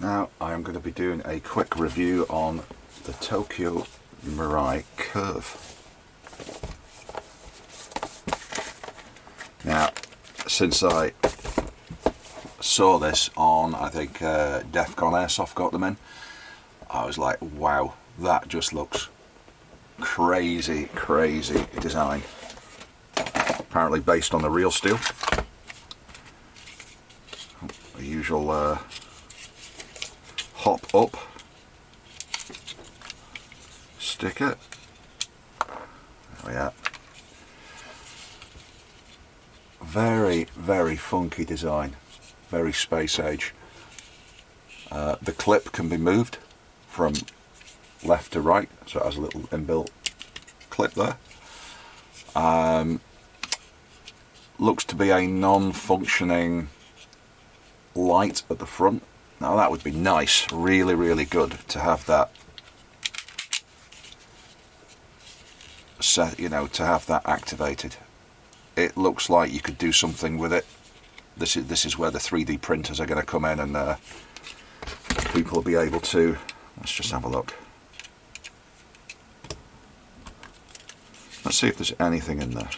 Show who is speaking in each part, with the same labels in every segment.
Speaker 1: Now I am going to be doing a quick review on the Tokyo Marui curve. Now, since I saw this on, I think Defcon Airsoft got them in, I was like, wow, that just looks crazy design. Apparently based on the real steel. The usual hop up sticker. There we are. Very funky design, very space age. The clip can be moved from left to right, so it has a little inbuilt clip there. Looks to be a non-functioning light at the front. Now that would be nice, really good to have that set, you know, to have that activated. It looks like you could do something with it. This is where the 3D printers are going to come in, and people will be able to, let's just have a look. Let's see if there's anything in there.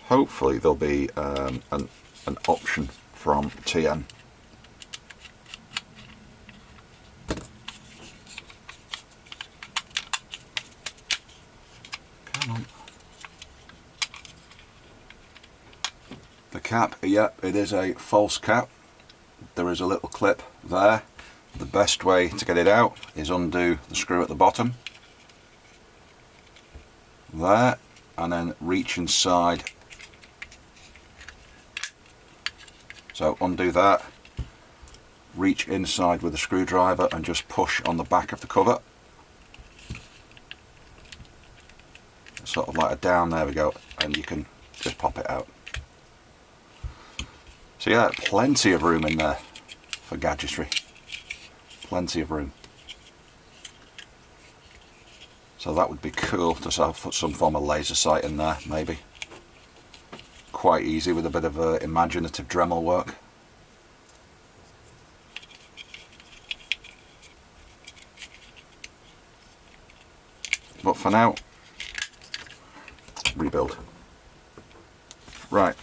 Speaker 1: Hopefully there'll be an option from TN. Come on. The cap, yep, it is a false cap. There is a little clip there. The best way to get it out is undo the screw at the bottom. There, and then reach inside. So undo that, reach inside with a screwdriver and just push on the back of the cover. Sort of like a down, there we go, and you can just pop it out. So yeah, plenty of room in there for gadgetry. Plenty of room. So that would be cool to sort of put some form of laser sight in there, maybe. Quite easy with a bit of imaginative Dremel work. But for now, rebuild. Right.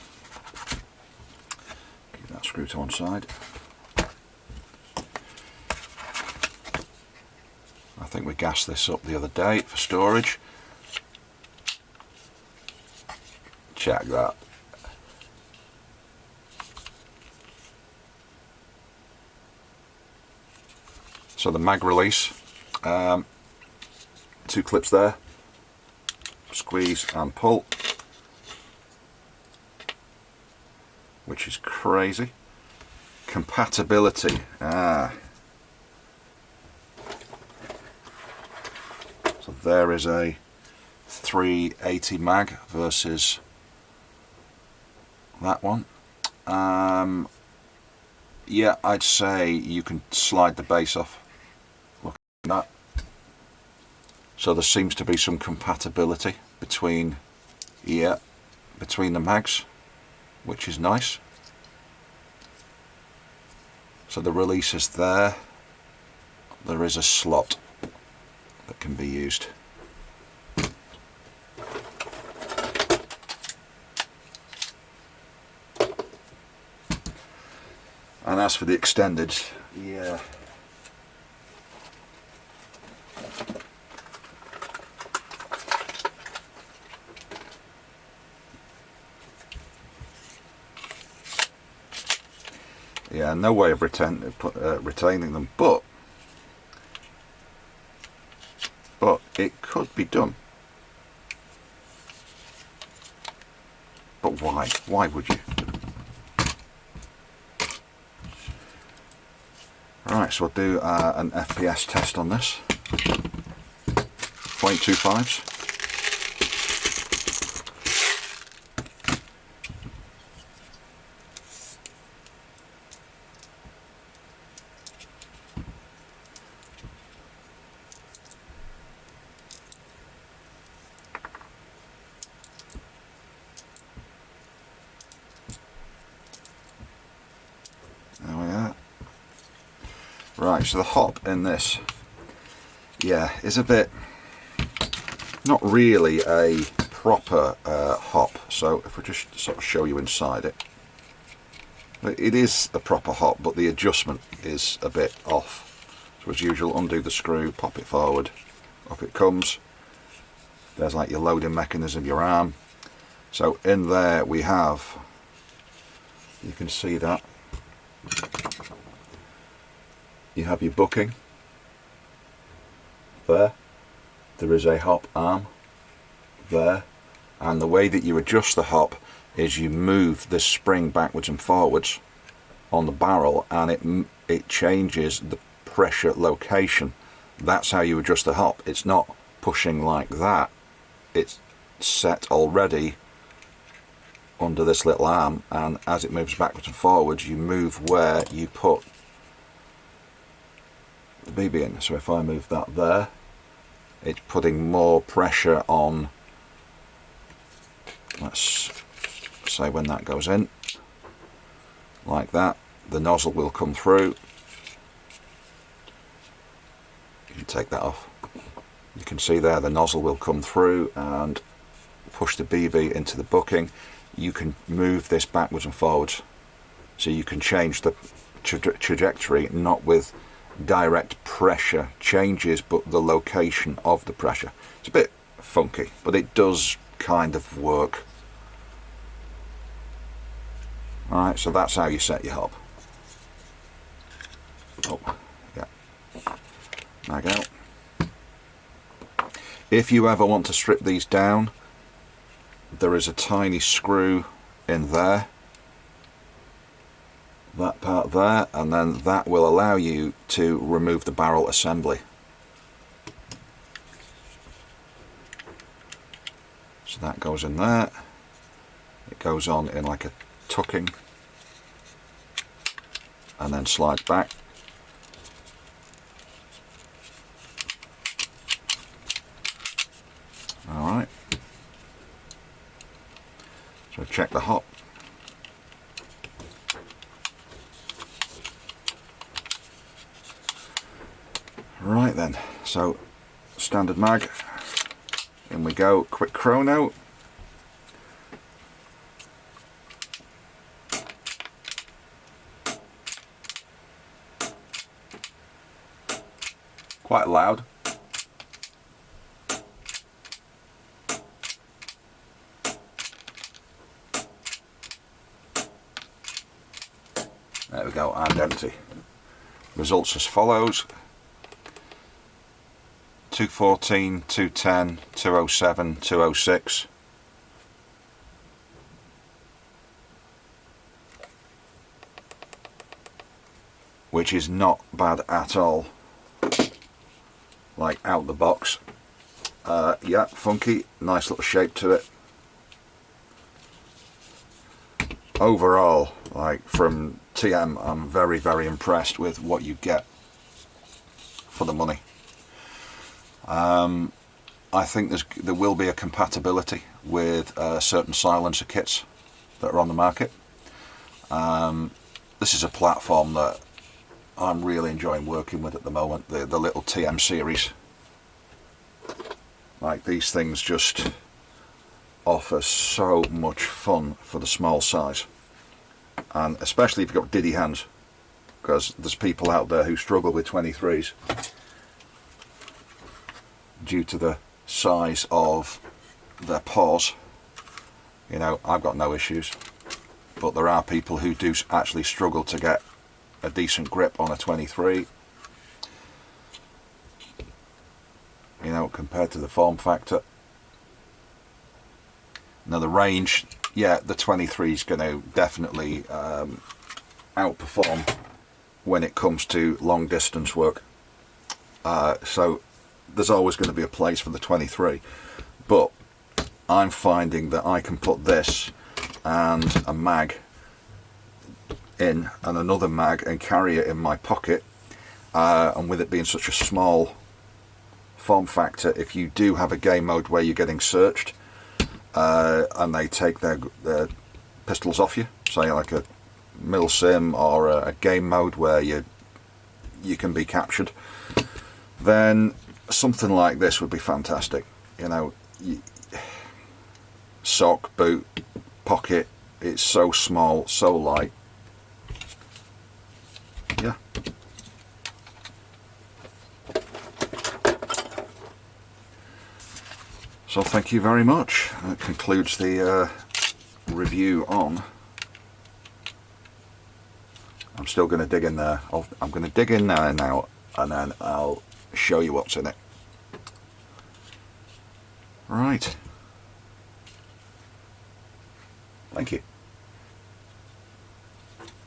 Speaker 1: Keep that screw to one side. I think we gassed this up the other day for storage. Check that. So the mag release, 2 clips there, squeeze and pull, which is crazy. Compatibility, so there is a 380 mag versus that one. Yeah, I'd say you can slide the base off. Look at that. So there seems to be some compatibility between the mags, which is nice. So the release is there. There is a slot that can be used. And as for the extended, yeah. Yeah, no way of retaining them, but it could be done. But why? Why would you? Right, so we'll do an FPS test on this. 0.25s. Right, so the hop in this, yeah, is a bit, not really a proper hop. So if we just sort of show you inside it, it is a proper hop, but the adjustment is a bit off. So as usual, undo the screw, pop it forward, up it comes. There's like your loading mechanism, your arm. So in there we have, you can see that, you have your booking there. There is a hop arm there, and the way that you adjust the hop is you move the spring backwards and forwards on the barrel, and it changes the pressure location. That's how you adjust the hop. It's not pushing like that. It's set already under this little arm, and as it moves backwards and forwards, you move where you put the BB in. So if I move that there, it's putting more pressure on, let's say when that goes in, like that, the nozzle will come through. You can take that off. You can see there the nozzle will come through and push the BB into the booking. You can move this backwards and forwards, so you can change the trajectory, not with direct pressure changes, but the location of the pressure. It's a bit funky, but it does kind of work. Alright, so that's how you set your hop. Oh, yeah. Mag out. If you ever want to strip these down, there is a tiny screw in there, that part there, and then that will allow you to remove the barrel assembly. So that goes in there. It goes on in like a tucking and then slides back. Alright, so check the hop. Right then, so standard mag, in we go, quick chrono. Quite loud. There we go, and empty. Results as follows: 214, 210, 207, 206. Which is not bad at all, like out the box. Yeah, funky, nice little shape to it. Overall, like from TM, I'm very, very impressed with what you get for the money. I think there will be a compatibility with certain silencer kits that are on the market. This is a platform that I'm really enjoying working with at the moment, the little TM series. Like, these things just offer so much fun for the small size, and especially if you've got diddy hands, because there's people out there who struggle with 23s due to the size of their paws. You know, I've got no issues, but there are people who do actually struggle to get a decent grip on a 23, you know, compared to the form factor. Now the range, yeah, the 23 is going to definitely outperform when it comes to long distance work. So there's always going to be a place for the 23, but I'm finding that I can put this and a mag in and another mag and carry it in my pocket, and with it being such a small form factor, if you do have a game mode where you're getting searched and they take their pistols off you, say like a mil sim or a game mode where you're you can be captured, then something like this would be fantastic. You know, sock, boot, pocket, it's so small, so light. Yeah. So thank you very much. That concludes the review on. I'm still going to dig in there. I'm going to dig in there now, and then I'll show you what's in it. Right. Thank you.